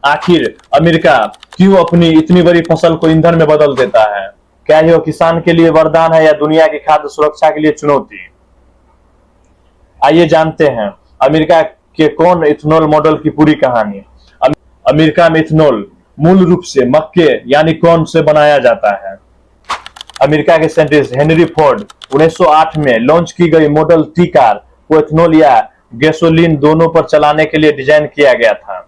आखिर अमेरिका क्यों अपनी इतनी बड़ी फसल को ईंधन में बदल देता है? क्या यह किसान के लिए वरदान है या दुनिया की खाद्य सुरक्षा के लिए चुनौती? आइए जानते हैं अमेरिका के कौन इथेनॉल मॉडल की पूरी कहानी। अमेरिका में इथेनॉल मूल रूप से मक्के यानी कॉर्न से बनाया जाता है। अमेरिका के साइंटिस्ट हेनरी फोर्ड 1908 में लॉन्च की गई मॉडल टी कार को इथेनॉल या गैसोलीन दोनों पर चलाने के लिए डिजाइन किया गया था।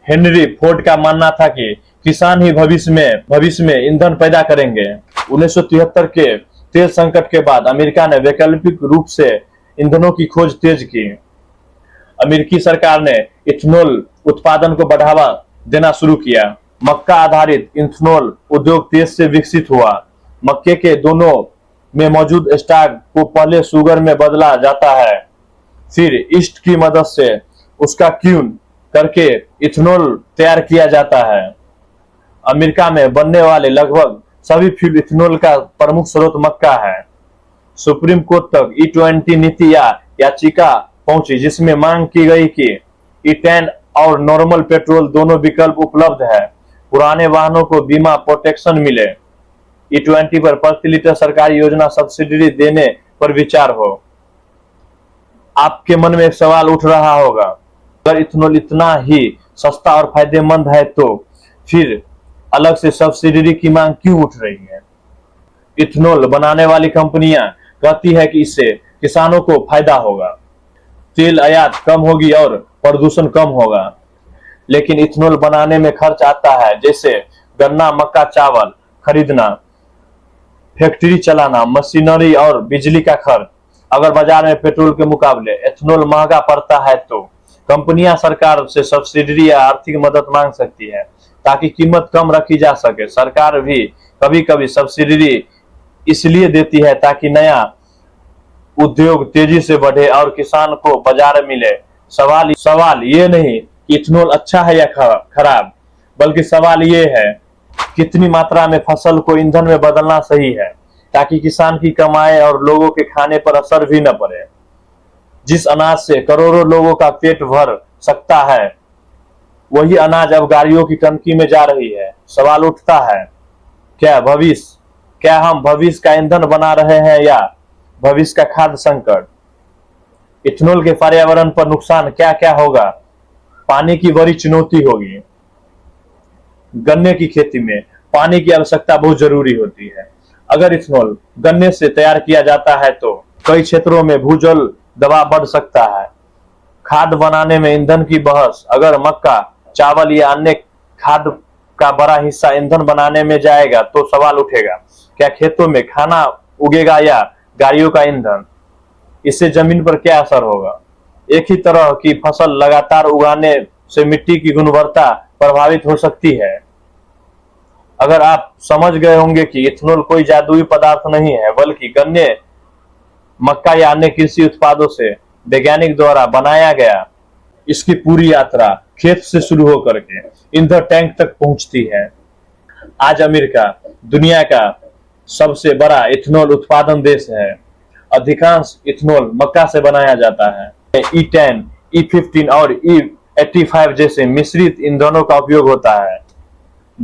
हेनरी फोर्ड का मानना था कि किसान ही भविष्य में ईंधन पैदा करेंगे। 1973 के तेल संकट के बाद अमेरिका ने वैकल्पिक रूप से ईंधनों की खोज तेज की। अमेरिकी सरकार ने इथेनॉल उत्पादन को बढ़ावा देना शुरू किया। मक्का आधारित इथेनॉल उद्योग तेज से विकसित हुआ। मक्के के दोनों में मौजूद स्टार्च को पहले शुगर में बदला जाता है, फिर ईस्ट की मदद से उसका क्यून करके इथेनॉल तैयार किया जाता है। अमेरिका में बनने वाले लगभग सभी फ्यूल इथेनॉल का प्रमुख स्रोत मक्का है। सुप्रीम कोर्ट तक E20 नीति या याचिका पहुंची जिसमें मांग की गई कि E10 और नॉर्मल पेट्रोल दोनों विकल्प उपलब्ध है, पुराने वाहनों को बीमा प्रोटेक्शन मिले। E20 पर प्रति लीटर सरकारी योजना सब्सिडी देने पर विचार हो। आपके मन में एक सवाल उठ रहा होगा, अगर इथेनॉल इतना ही सस्ता और फायदेमंद है तो फिर अलग से सब्सिडी की मांग क्यों उठ रही है? इथेनॉल बनाने वाली कंपनियां कहती है कि इससे किसानों को फायदा होगा, तेल आयात कम होगी और प्रदूषण कम होगा। लेकिन इथेनॉल बनाने में खर्च आता है, जैसे गन्ना, मक्का, चावल खरीदना, फैक्ट्री चलाना, मशीनरी और बिजली का खर्च। अगर बाजार में पेट्रोल के मुकाबले इथेनॉल महंगा पड़ता है तो कंपनियां सरकार से सब्सिडी या आर्थिक मदद मांग सकती है ताकि कीमत कम रखी जा सके। सरकार भी कभी कभी सब्सिडी इसलिए देती है ताकि नया उद्योग तेजी से बढ़े और किसान को बाजार मिले। सवाल ये नहीं कि इथेनॉल अच्छा है या खराब, बल्कि सवाल ये है कितनी मात्रा में फसल को ईंधन में बदलना सही है ताकि किसान की कमाई और लोगों के खाने पर असर भी न पड़े। जिस अनाज से करोड़ों लोगों का पेट भर सकता है, वही अनाज अब गाड़ियों की टंकी में जा रही है। सवाल उठता है, क्या हम भविष्य का ईंधन बना रहे हैं या भविष्य का खाद्य संकट? इथेनॉल के पर्यावरण पर नुकसान क्या क्या होगा? पानी की बड़ी चुनौती होगी। गन्ने की खेती में पानी की आवश्यकता बहुत जरूरी होती है। अगर इथेनॉल गन्ने से तैयार किया जाता है तो कई क्षेत्रों में भूजल दबाव बढ़ सकता है। खाद बनाने में ईंधन की बहस। अगर मक्का, चावल या अन्य खाद्य का बड़ा हिस्सा ईंधन बनाने में जाएगा तो सवाल उठेगा, क्या खेतों में खाना उगेगा या गाड़ियों का ईंधन? इससे जमीन पर क्या असर होगा? एक ही तरह की फसल लगातार उगाने से मिट्टी की गुणवत्ता प्रभावित हो सकती है। अगर आप समझ गए होंगे कि इथेनॉल कोई जादुई पदार्थ नहीं है, बल्कि गन्ने, मक्का या अन्य कृषि उत्पादों से वैज्ञानिक द्वारा बनाया गया। इसकी पूरी यात्रा खेत से शुरू होकर के ईंधन टैंक तक पहुंचती है। आज अमेरिका दुनिया का सबसे बड़ा इथेनॉल उत्पादन देश है। अधिकांश इथेनॉल मक्का से बनाया जाता है। E10, E15 और E85 जैसे मिश्रित ईंधनों का उपयोग होता है।